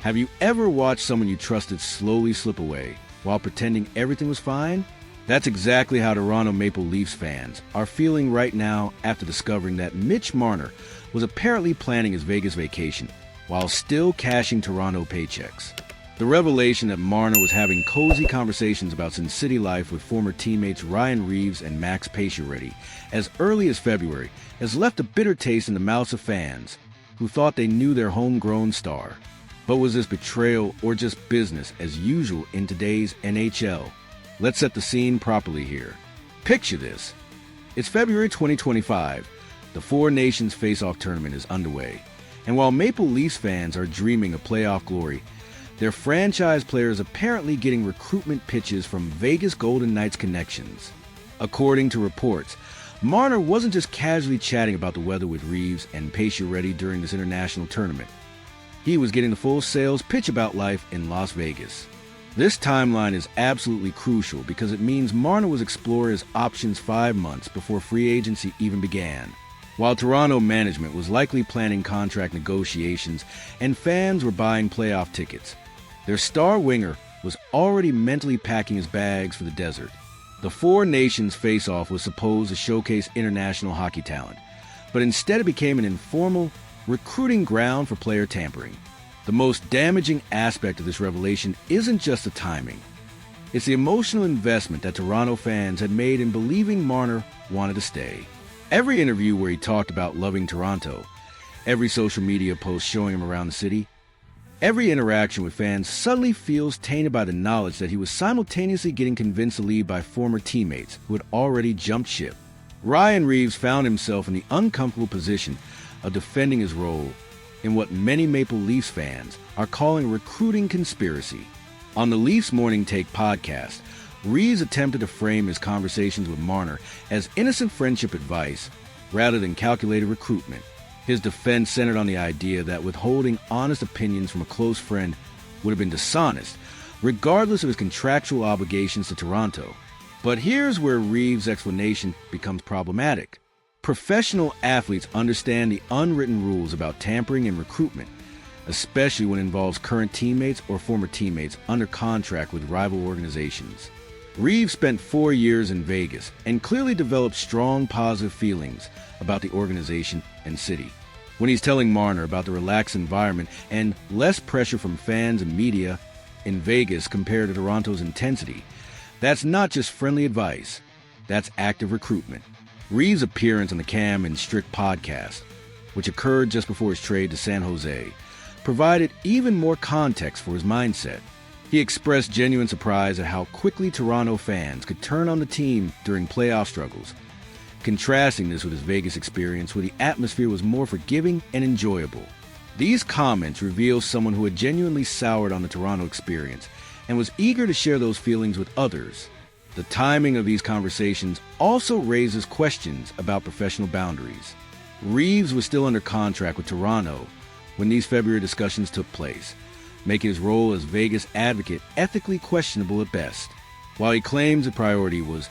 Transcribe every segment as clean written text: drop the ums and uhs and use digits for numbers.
Have you ever watched someone you trusted slowly slip away while pretending everything was fine? That's exactly how Toronto Maple Leafs fans are feeling right now after discovering that Mitch Marner was apparently planning his Vegas vacation while still cashing Toronto paychecks. The revelation that Marner was having cozy conversations about Sin City life with former teammates Ryan Reaves and Max Pacioretty as early as February has left a bitter taste in the mouths of fans who thought they knew their homegrown star. But was this betrayal or just business as usual in today's NHL? Let's set the scene properly here. Picture this. It's February 2025. The Four Nations Face-Off tournament is underway. And while Maple Leafs fans are dreaming of playoff glory, their franchise players apparently getting recruitment pitches from Vegas Golden Knights connections. According to reports, Marner wasn't just casually chatting about the weather with Reaves and Pacioretty during this international tournament. He was getting the full sales pitch about life in Las Vegas. This timeline is absolutely crucial because it means Marner was exploring his options 5 months before free agency even began, while Toronto management was likely planning contract negotiations and fans were buying playoff tickets. Their star winger was already mentally packing his bags for the desert. The Four Nations Face-Off was supposed to showcase international hockey talent, but instead it became an informal, recruiting ground for player tampering. The most damaging aspect of this revelation isn't just the timing. It's the emotional investment that Toronto fans had made in believing Marner wanted to stay. Every interview where he talked about loving Toronto, every social media post showing him around the city, every interaction with fans suddenly feels tainted by the knowledge that he was simultaneously getting convinced to leave by former teammates who had already jumped ship. Ryan Reaves found himself in the uncomfortable position of defending his role in what many Maple Leafs fans are calling a recruiting conspiracy. On the Leafs Morning Take podcast, Reaves attempted to frame his conversations with Marner as innocent friendship advice rather than calculated recruitment. His defense centered on the idea that withholding honest opinions from a close friend would have been dishonest, regardless of his contractual obligations to Toronto. But here's where Reaves' explanation becomes problematic. Professional athletes understand the unwritten rules about tampering and recruitment, especially when it involves current teammates or former teammates under contract with rival organizations. Reaves spent 4 years in Vegas and clearly developed strong positive feelings about the organization and city. When he's telling Marner about the relaxed environment and less pressure from fans and media in Vegas compared to Toronto's intensity, that's not just friendly advice, that's active recruitment. Reaves' appearance on the Cam and Strick podcast, which occurred just before his trade to San Jose, provided even more context for his mindset. He expressed genuine surprise at how quickly Toronto fans could turn on the team during playoff struggles, contrasting this with his Vegas experience where the atmosphere was more forgiving and enjoyable. These comments reveal someone who had genuinely soured on the Toronto experience and was eager to share those feelings with others. The timing of these conversations also raises questions about professional boundaries. Reaves was still under contract with Toronto when these February discussions took place, making his role as Vegas advocate ethically questionable at best. While he claims the priority was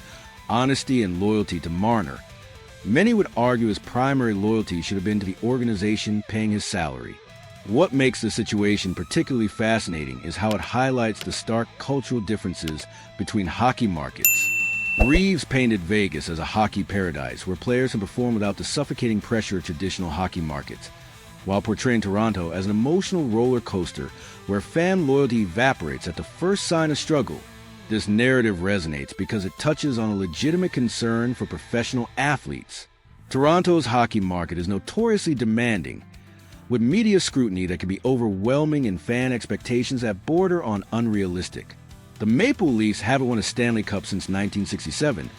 honesty and loyalty to Marner, many would argue his primary loyalty should have been to the organization paying his salary. What makes the situation particularly fascinating is how it highlights the stark cultural differences between hockey markets. Reaves painted Vegas as a hockey paradise where players can perform without the suffocating pressure of traditional hockey markets, while portraying Toronto as an emotional roller coaster where fan loyalty evaporates at the first sign of struggle. This narrative resonates because it touches on a legitimate concern for professional athletes. Toronto's hockey market is notoriously demanding, with media scrutiny that can be overwhelming and fan expectations that border on unrealistic. The Maple Leafs haven't won a Stanley Cup since 1967,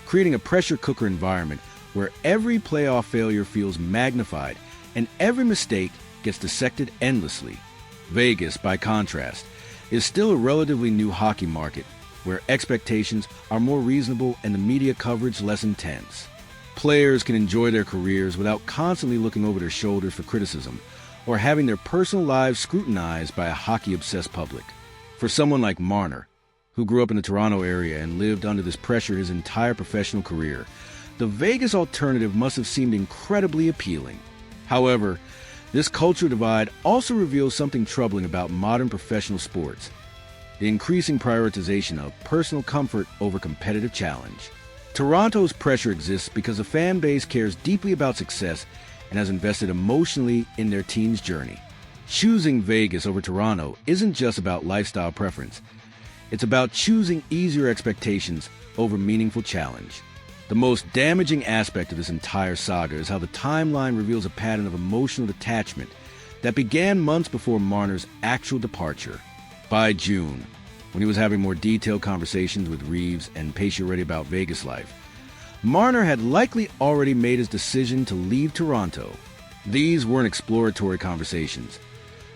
creating a pressure cooker environment where every playoff failure feels magnified and every mistake gets dissected endlessly. Vegas, by contrast, is still a relatively new hockey market where expectations are more reasonable and the media coverage less intense. Players can enjoy their careers without constantly looking over their shoulders for criticism or having their personal lives scrutinized by a hockey-obsessed public. For someone like Marner, who grew up in the Toronto area and lived under this pressure his entire professional career, the Vegas alternative must have seemed incredibly appealing. However, This cultural divide also reveals something troubling about modern professional sports: the increasing prioritization of personal comfort over competitive challenge. Toronto's pressure exists because the fan base cares deeply about success and has invested emotionally in their team's journey. Choosing Vegas over Toronto isn't just about lifestyle preference. It's about choosing easier expectations over meaningful challenge. The most damaging aspect of this entire saga is how the timeline reveals a pattern of emotional detachment that began months before Marner's actual departure. By June, when he was having more detailed conversations with Reaves and patient-ready about Vegas life, Marner had likely already made his decision to leave Toronto. These weren't exploratory conversations.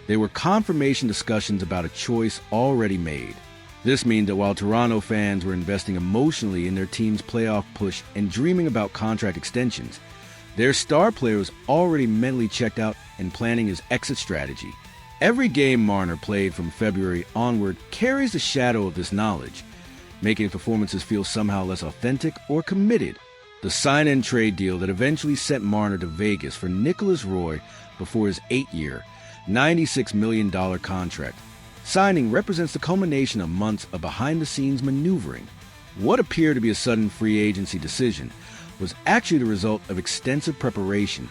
They were confirmation discussions about a choice already made. This means that while Toronto fans were investing emotionally in their team's playoff push and dreaming about contract extensions, their star player was already mentally checked out and planning his exit strategy. Every game Marner played from February onward carries the shadow of this knowledge, making his performances feel somehow less authentic or committed. The sign-and trade deal that eventually sent Marner to Vegas for Nicholas Roy before his 8-year, $96 million contract signing represents the culmination of months of behind-the-scenes maneuvering. What appeared to be a sudden free agency decision was actually the result of extensive preparation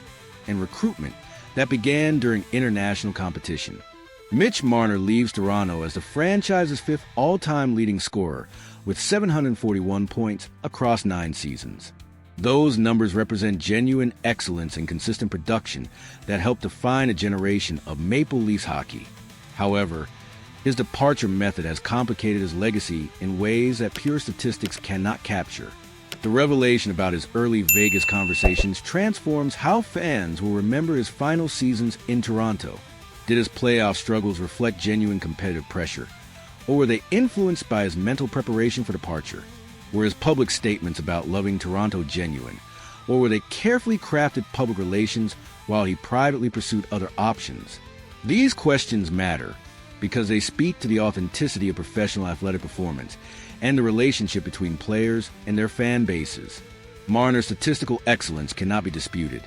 and recruitment that began during international competition. Mitch Marner leaves Toronto as the franchise's 5th all-time leading scorer with 741 points across 9 seasons. Those numbers represent genuine excellence and consistent production that helped define a generation of Maple Leafs hockey. However, his departure method has complicated his legacy in ways that pure statistics cannot capture. The revelation about his early Vegas conversations transforms how fans will remember his final seasons in Toronto. Did his playoff struggles reflect genuine competitive pressure, or were they influenced by his mental preparation for departure? Were his public statements about loving Toronto genuine, or were they carefully crafted public relations while he privately pursued other options? These questions matter because they speak to the authenticity of professional athletic performance and the relationship between players and their fan bases. Marner's statistical excellence cannot be disputed,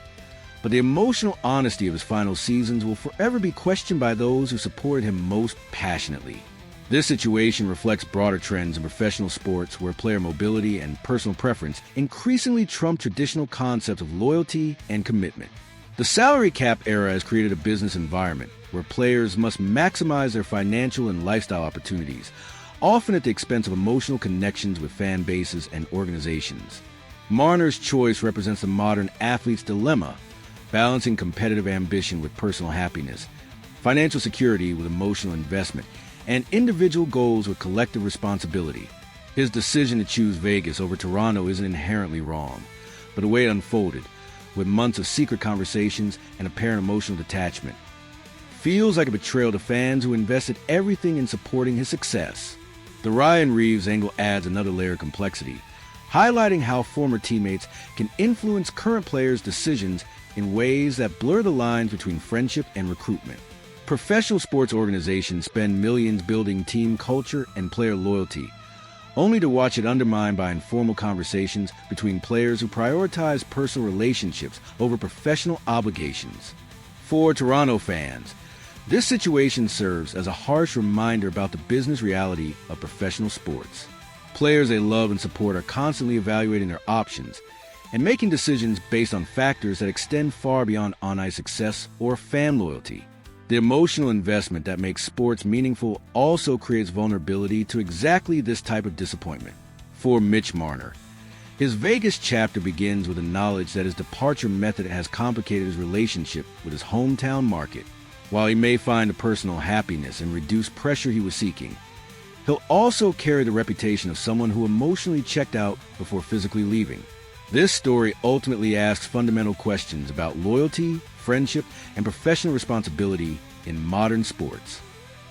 but the emotional honesty of his final seasons will forever be questioned by those who supported him most passionately. This situation reflects broader trends in professional sports where player mobility and personal preference increasingly trump traditional concepts of loyalty and commitment. The salary cap era has created a business environment where players must maximize their financial and lifestyle opportunities, often at the expense of emotional connections with fan bases and organizations. Marner's choice represents the modern athlete's dilemma, balancing competitive ambition with personal happiness, financial security with emotional investment, and individual goals with collective responsibility. His decision to choose Vegas over Toronto isn't inherently wrong, but the way it unfolded, with months of secret conversations and apparent emotional detachment, feels like a betrayal to fans who invested everything in supporting his success. The Ryan Reaves angle adds another layer of complexity, highlighting how former teammates can influence current players' decisions in ways that blur the lines between friendship and recruitment. Professional sports organizations spend millions building team culture and player loyalty, only to watch it undermined by informal conversations between players who prioritize personal relationships over professional obligations. For Toronto fans, this situation serves as a harsh reminder about the business reality of professional sports. Players they love and support are constantly evaluating their options and making decisions based on factors that extend far beyond on-ice success or fan loyalty. The emotional investment that makes sports meaningful also creates vulnerability to exactly this type of disappointment. For Mitch Marner, his Vegas chapter begins with the knowledge that his departure method has complicated his relationship with his hometown market. While he may find the personal happiness and reduced pressure he was seeking, he'll also carry the reputation of someone who emotionally checked out before physically leaving. This story ultimately asks fundamental questions about loyalty, friendship, and professional responsibility in modern sports.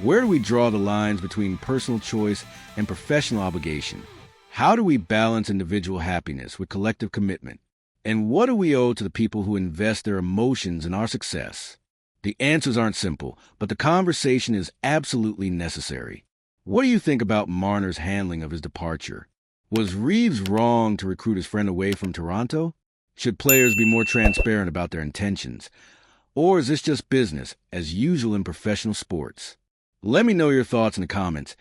Where do we draw the lines between personal choice and professional obligation? How do we balance individual happiness with collective commitment? And what do we owe to the people who invest their emotions in our success? The answers aren't simple, but the conversation is absolutely necessary. What do you think about Marner's handling of his departure? Was Reaves wrong to recruit his friend away from Toronto? Should players be more transparent about their intentions? Or is this just business, as usual in professional sports? Let me know your thoughts in the comments,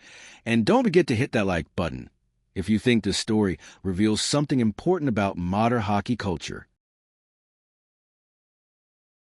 and don't forget to hit that like button if you think this story reveals something important about modern hockey culture.